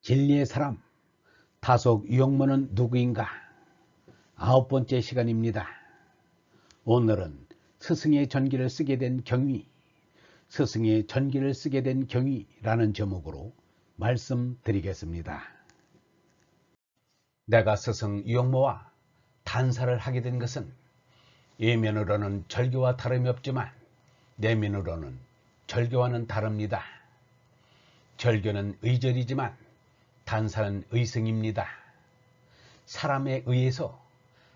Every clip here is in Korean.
진리의 사람, 타속 유형모는 누구인가? 9번째 시간입니다. 오늘은 스승의 전기를 쓰게 된 경위, 스승의 전기를 쓰게 된 경위라는 제목으로 말씀드리겠습니다. 내가 스승 유형모와 단사를 하게 된 것은 외면으로는 절교와 다름이 없지만 내면으로는 절교와는 다릅니다. 절교는 의절이지만 단사는 의승입니다. 사람에 의해서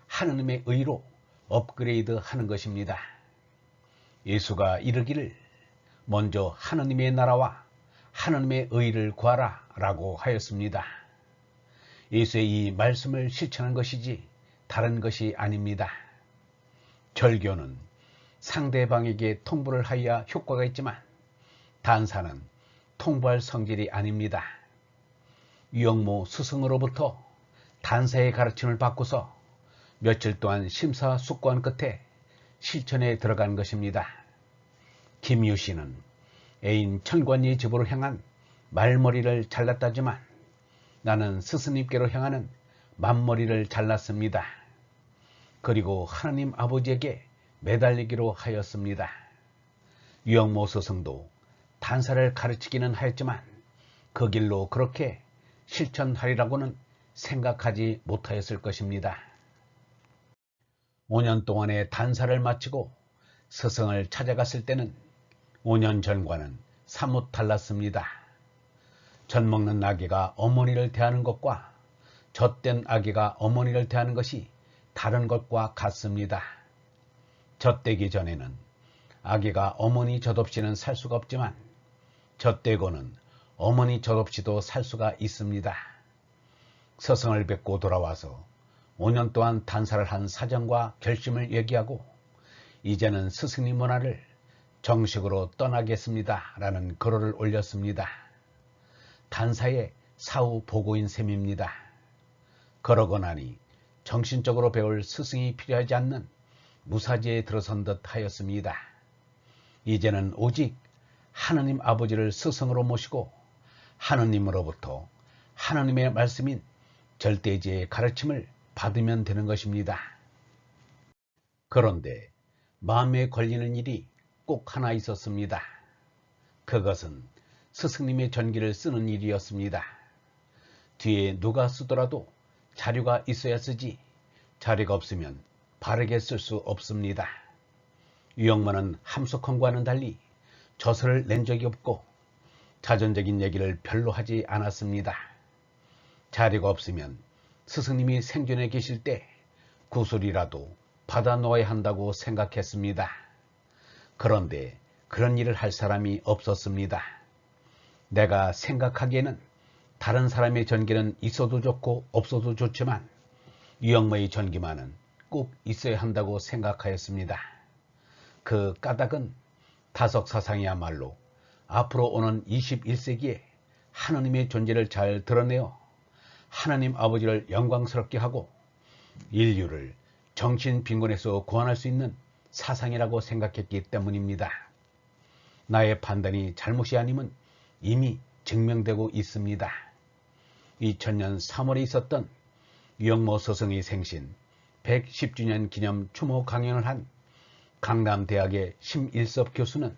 하느님의 의로 업그레이드 하는 것입니다. 예수가 이르기를 먼저 하느님의 나라와 하느님의 의를 구하라 라고 하였습니다. 예수의 이 말씀을 실천한 것이지 다른 것이 아닙니다. 절교는 상대방에게 통보를 하여야 효과가 있지만 단사는 통보할 성질이 아닙니다. 유형모 스승으로부터 단사의 가르침을 받고서 며칠 동안 심사숙고한 끝에 실천에 들어간 것입니다. 김유 씨는 애인 천관리의 집으로 향한 말머리를 잘랐다지만 나는 스승님께로 향하는 만머리를 잘랐습니다. 그리고 하나님 아버지에게 매달리기로 하였습니다. 유형모 스승도 단사를 가르치기는 하였지만 그 길로 그렇게 실천하리라고는 생각하지 못하였을 것입니다. 5년 동안의 단사를 마치고 스승을 찾아갔을 때는 5년 전과는 사뭇 달랐습니다. 젖 먹는 아기가 어머니를 대하는 것과 젖된 아기가 어머니를 대하는 것이 다른 것과 같습니다. 젖되기 전에는 아기가 어머니 젖 없이는 살 수가 없지만 젖되고는 어머니 젖 없이도 살 수가 있습니다. 스승을 뵙고 돌아와서 5년 동안 단사를 한 사정과 결심을 얘기하고 이제는 스승님 문화를 정식으로 떠나겠습니다 라는 글을 올렸습니다. 단사의 사후 보고인 셈입니다. 그러고 나니 정신적으로 배울 스승이 필요하지 않는 무사지에 들어선 듯 하였습니다. 이제는 오직 하느님 아버지를 스승으로 모시고 하느님으로부터 하느님의 말씀인 절대지의 가르침을 받으면 되는 것입니다. 그런데 마음에 걸리는 일이 꼭 하나 있었습니다. 그것은 스승님의 전기를 쓰는 일이었습니다. 뒤에 누가 쓰더라도 자료가 있어야 쓰지 자료가 없으면 바르게 쓸 수 없습니다. 유형모는 함석헌과는 달리 저서를 낸 적이 없고 자전적인 얘기를 별로 하지 않았습니다. 자료가 없으면 스승님이 생존해 계실 때 구술이라도 받아 놓아야 한다고 생각했습니다. 그런데 그런 일을 할 사람이 없었습니다. 내가 생각하기에는 다른 사람의 전기는 있어도 좋고 없어도 좋지만 유형모의 전기만은 꼭 있어야 한다고 생각하였습니다. 그 까닭은 타석사상이야말로 앞으로 오는 21세기에 하느님의 존재를 잘 드러내어 하나님 아버지를 영광스럽게 하고 인류를 정신빈곤에서 구원할 수 있는 사상이라고 생각했기 때문입니다. 나의 판단이 잘못이 아님은 이미 증명되고 있습니다. 2000년 3월에 있었던 유형모 스승의 생신 110주년 기념 추모 강연을 한 강남대학의 심일섭 교수는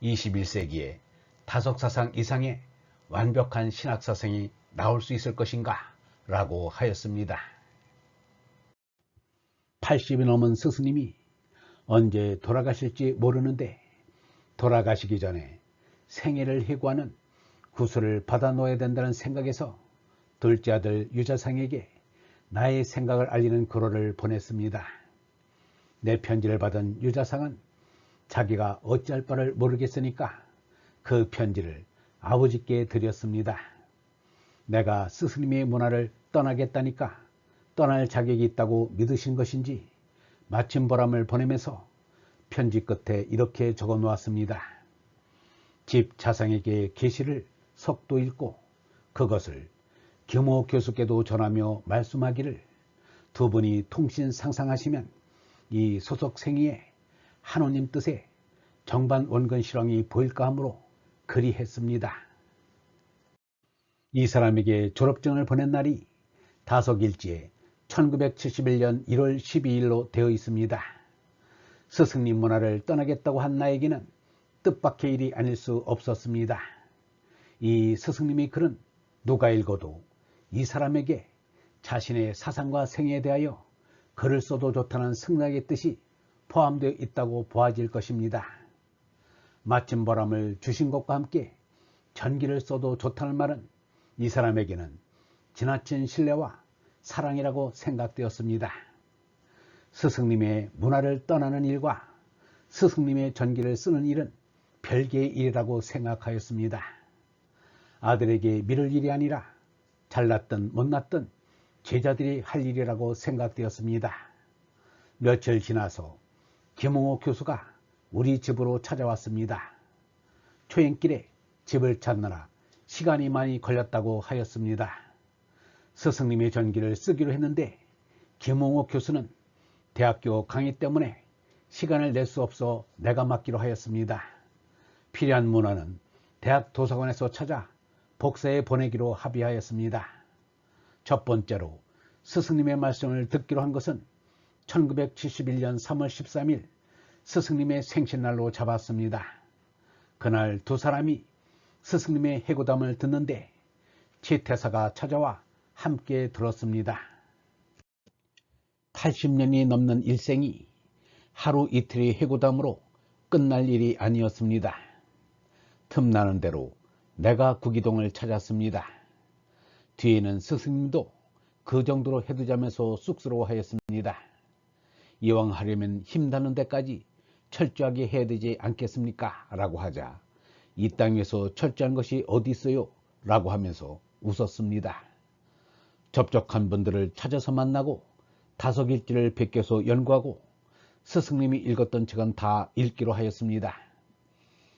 21세기에 타석사상 이상의 완벽한 신학사상이 나올 수 있을 것인가 라고 하였습니다. 80이 넘은 스승님이 언제 돌아가실지 모르는데 돌아가시기 전에 생애를 해고하는 구슬을 받아 놓아야 된다는 생각에서 둘째 아들 유자상에게 나의 생각을 알리는 글을 보냈습니다. 내 편지를 받은 유자상은 자기가 어찌할 바를 모르겠으니까 그 편지를 아버지께 드렸습니다. 내가 스승님의 문화를 떠나겠다니까 떠날 자격이 있다고 믿으신 것인지 마침보람을 보내면서 편지 끝에 이렇게 적어 놓았습니다. 집 자상에게 계시를 석도 읽고 그것을 규모 교수께도 전하며 말씀하기를 두 분이 통신 상상하시면 이 소속 생이에 하느님 뜻에 정반 원근 실황이 보일까 하므로 그리했습니다. 이 사람에게 졸업증을 보낸 날이 다속일지에 1971년 1월 12일로 되어 있습니다. 스승님 문화를 떠나겠다고 한 나에게는 뜻밖의 일이 아닐 수 없었습니다. 이 스승님의 글은 누가 읽어도 이 사람에게 자신의 사상과 생애에 대하여 글을 써도 좋다는 승낙의 뜻이 포함되어 있다고 보아질 것입니다. 마침보람을 주신 것과 함께 전기를 써도 좋다는 말은 이 사람에게는 지나친 신뢰와 사랑이라고 생각되었습니다. 스승님의 문화를 떠나는 일과 스승님의 전기를 쓰는 일은 별개의 일이라고 생각하였습니다. 아들에게 미룰 일이 아니라 잘났든 못났든 제자들이 할 일이라고 생각되었습니다. 며칠 지나서 김홍호 교수가 우리 집으로 찾아왔습니다. 초행길에 집을 찾느라 시간이 많이 걸렸다고 하였습니다. 스승님의 전기를 쓰기로 했는데 김홍호 교수는 대학교 강의 때문에 시간을 낼 수 없어 내가 맡기로 하였습니다. 필요한 문헌은 대학 도서관에서 찾아 복사해 보내기로 합의하였습니다. 첫 번째로 스승님의 말씀을 듣기로 한 것은 1971년 3월 13일 스승님의 생신날로 잡았습니다. 그날 두 사람이 스승님의 해고담을 듣는데 최태사가 찾아와 함께 들었습니다. 80년이 넘는 일생이 하루 이틀의 해고담으로 끝날 일이 아니었습니다. 틈나는 대로 내가 구기동을 찾았습니다. 뒤에는 스승님도 그 정도로 해두자면서 쑥스러워하였습니다. 이왕 하려면 힘닿는 데까지 철저하게 해야 되지 않겠습니까? 라고 하자 이 땅에서 철저한 것이 어디 있어요? 라고 하면서 웃었습니다. 접촉한 분들을 찾아서 만나고 다속일지를 베껴서 연구하고 스승님이 읽었던 책은 다 읽기로 하였습니다.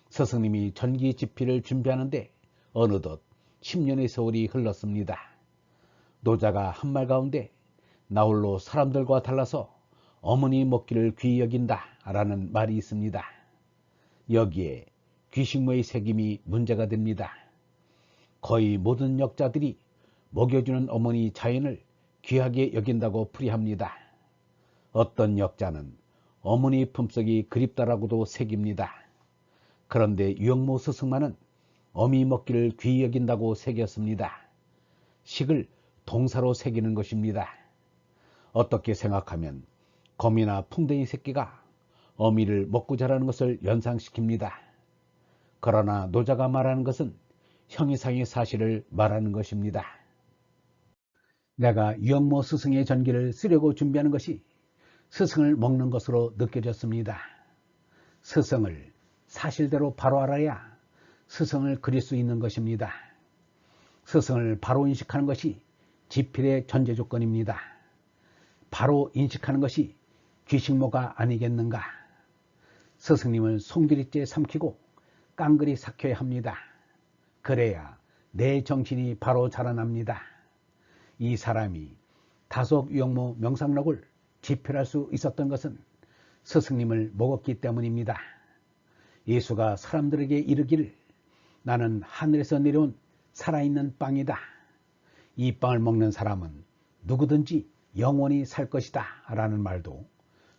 스승님이 전기 집필을 준비하는데 어느덧 10년의 세월이 흘렀습니다. 노자가 한 말 가운데 나 홀로 사람들과 달라서 어머니 먹기를 귀히 여긴다 라는 말이 있습니다. 여기에 귀식모의 새김이 문제가 됩니다. 거의 모든 역자들이 먹여주는 어머니 자연을 귀하게 여긴다고 풀이합니다. 어떤 역자는 어머니 품속이 그립다라고도 새깁니다. 그런데 유영모 스승만은 어미 먹기를 귀히 여긴다고 새겼습니다. 식을 동사로 새기는 것입니다. 어떻게 생각하면 거미나 풍뎅이 새끼가 어미를 먹고 자라는 것을 연상시킵니다. 그러나 노자가 말하는 것은 형이상의 사실을 말하는 것입니다. 내가 유영모 스승의 전기를 쓰려고 준비하는 것이 스승을 먹는 것으로 느껴졌습니다. 스승을 사실대로 바로 알아야 스승을 그릴 수 있는 것입니다. 스승을 바로 인식하는 것이 지필의 전제 조건입니다. 바로 인식하는 것이 귀식모가 아니겠는가. 스승님을 송두리째 삼키고 깡그리 삭혀야 합니다. 그래야 내 정신이 바로 자라납니다. 이 사람이 다속 유영모 명상록을 집필할 수 있었던 것은 스승님을 먹었기 때문입니다. 예수가 사람들에게 이르기를 나는 하늘에서 내려온 살아있는 빵이다. 이 빵을 먹는 사람은 누구든지 영원히 살 것이다 라는 말도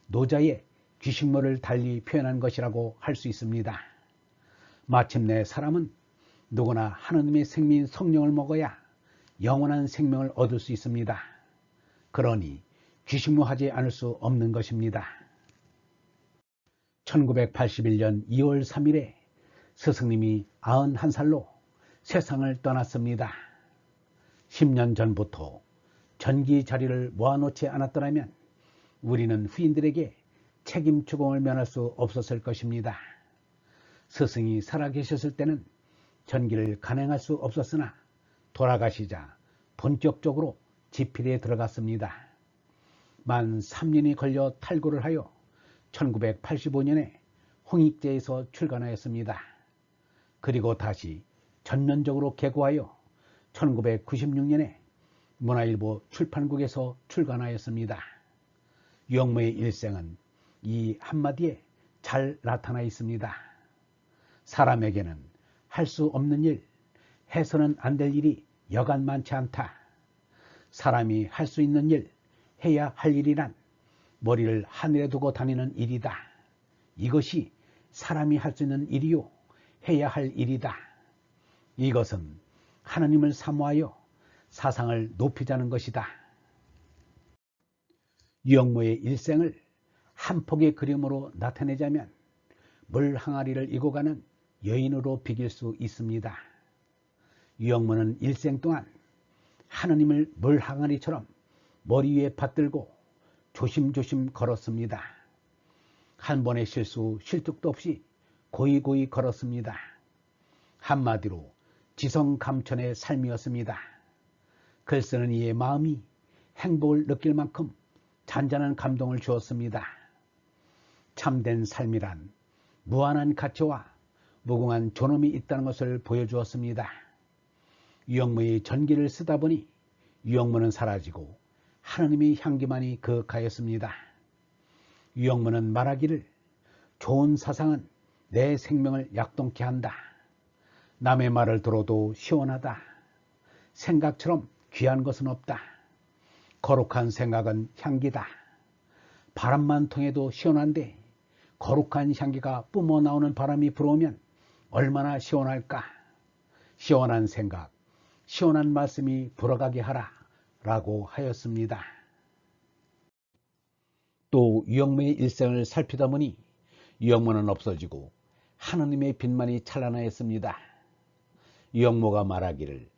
노자의 귀식모를 달리 표현한 것이라고 할 수 있습니다. 마침내 사람은 누구나 하느님의 생명인 성령을 먹어야 영원한 생명을 얻을 수 있습니다. 그러니 귀식모하지 않을 수 없는 것입니다. 1981년 2월 3일에 스승님이 91살로 세상을 떠났습니다. 10년 전부터 전기 자리를 모아놓지 않았더라면 우리는 후인들에게 책임 추궁을 면할 수 없었을 것입니다. 스승이 살아계셨을 때는 전기를 간행할 수 없었으나 돌아가시자 본격적으로 집필에 들어갔습니다. 만 3년이 걸려 탈고를 하여 1985년에 홍익제에서 출간하였습니다. 그리고 다시 전면적으로 개고하여 1996년에 문화일보 출판국에서 출간하였습니다. 유영모의 일생은 이 한마디에 잘 나타나 있습니다. 사람에게는 할 수 없는 일, 해서는 안 될 일이 여간 많지 않다. 사람이 할 수 있는 일, 해야 할 일이란 머리를 하늘에 두고 다니는 일이다. 이것이 사람이 할 수 있는 일이요, 해야 할 일이다. 이것은 하나님을 사모하여 사상을 높이자는 것이다. 유영모의 일생을 한 폭의 그림으로 나타내자면 물 항아리를 이고 가는 여인으로 비길 수 있습니다. 유영모는 일생 동안 하느님을 물 항아리처럼 머리 위에 받들고 조심조심 걸었습니다. 한 번의 실득도 없이 고이고이 걸었습니다. 한마디로 지성감천의 삶이었습니다. 글 쓰는 이의 마음이 행복을 느낄 만큼 잔잔한 감동을 주었습니다. 참된 삶이란 무한한 가치와 무궁한 존엄이 있다는 것을 보여주었습니다. 유영모의 전기를 쓰다 보니 유영모는 사라지고 하느님의 향기만이 그윽하였습니다. 유영모는 말하기를 좋은 사상은 내 생명을 약동케 한다. 남의 말을 들어도 시원하다. 생각처럼 귀한 것은 없다. 거룩한 생각은 향기다. 바람만 통해도 시원한데 거룩한 향기가 뿜어 나오는 바람이 불어오면 얼마나 시원할까. 시원한 생각, 시원한 말씀이 불어가게 하라 라고 하였습니다. 또 유영모의 일생을 살피다 보니 유영모는 없어지고 하느님의 빛만이 찬란하였습니다. 유영모가 말하기를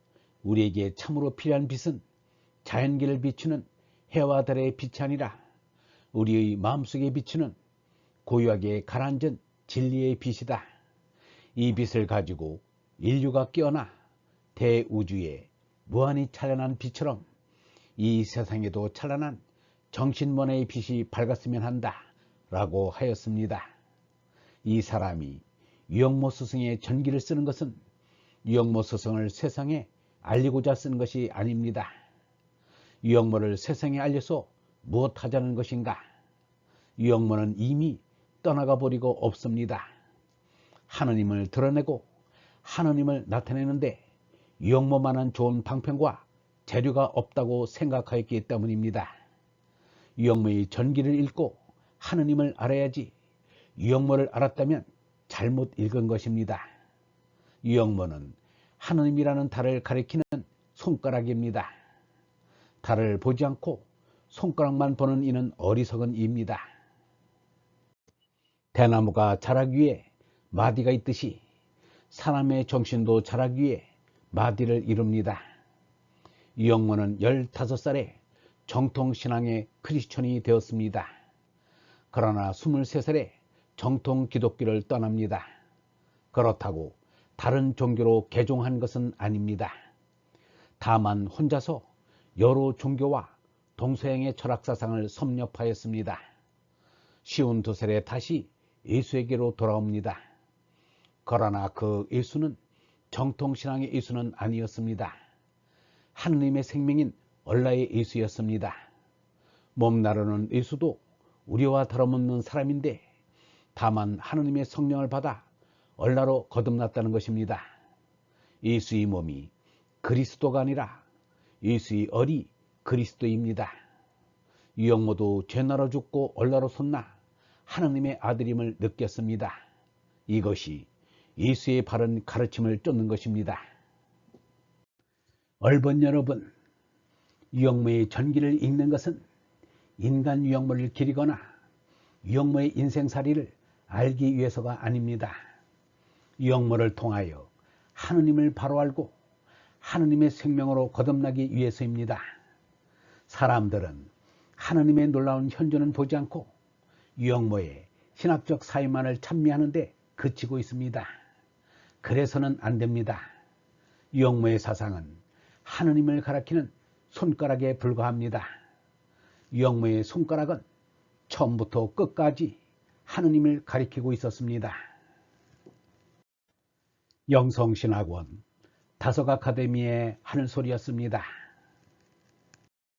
우리에게 참으로 필요한 빛은 자연계를 비추는 해와 달의 빛이 아니라 우리의 마음속에 비추는 고요하게 가라앉은 진리의 빛이다. 이 빛을 가지고 인류가 깨어나 대우주의 무한히 찬란한 빛처럼 이 세상에도 찬란한 정신문화의 빛이 밝았으면 한다 라고 하였습니다. 이 사람이 유영모 스승의 전기를 쓰는 것은 유영모 스승을 세상에 알리고자 쓴 것이 아닙니다. 유영모를 세상에 알려서 무엇하자는 것인가? 유영모는 이미 떠나가 버리고 없습니다. 하느님을 드러내고 하느님을 나타내는데 유영모만한 좋은 방편과 재료가 없다고 생각하였기 때문입니다. 유영모의 전기를 읽고 하느님을 알아야지 유영모를 알았다면 잘못 읽은 것입니다. 유영모는 하느님이라는 달을 가리키는 손가락입니다. 달을 보지 않고 손가락만 보는 이는 어리석은 이입니다. 대나무가 자라기 위해 마디가 있듯이 사람의 정신도 자라기 위해 마디를 이룹니다. 유영모는 15살에 정통신앙의 크리스천이 되었습니다. 그러나 23살에 정통 기독교를 떠납니다. 그렇다고 다른 종교로 개종한 것은 아닙니다. 다만 혼자서 여러 종교와 동서양의 철학사상을 섭렵하였습니다. 52살에 다시 예수에게로 돌아옵니다. 그러나 그 예수는 정통신앙의 예수는 아니었습니다. 하느님의 생명인 얼라의 예수였습니다. 몸 나르는 예수도 우리와 다름없는 사람인데 다만 하느님의 성령을 받아 얼라로 거듭났다는 것입니다. 예수의 몸이 그리스도가 아니라 예수의 얼이 그리스도입니다. 유영모도 죄나로 죽고 얼라로 솟나 하느님의 아들임을 느꼈습니다. 이것이 예수의 바른 가르침을 쫓는 것입니다. 얼번 여러분, 유영모의 전기를 읽는 것은 인간 유영모를 기리거나 유영모의 인생살이를 알기 위해서가 아닙니다. 유영모를 통하여 하느님을 바로 알고 하느님의 생명으로 거듭나기 위해서입니다. 사람들은 하느님의 놀라운 현존은 보지 않고 유영모의 신학적 사유만을 찬미하는데 그치고 있습니다. 그래서는 안 됩니다. 유영모의 사상은 하느님을 가리키는 손가락에 불과합니다. 유영모의 손가락은 처음부터 끝까지 하느님을 가리키고 있었습니다. 영성신학원 다석아카데미의 하는 소리였습니다.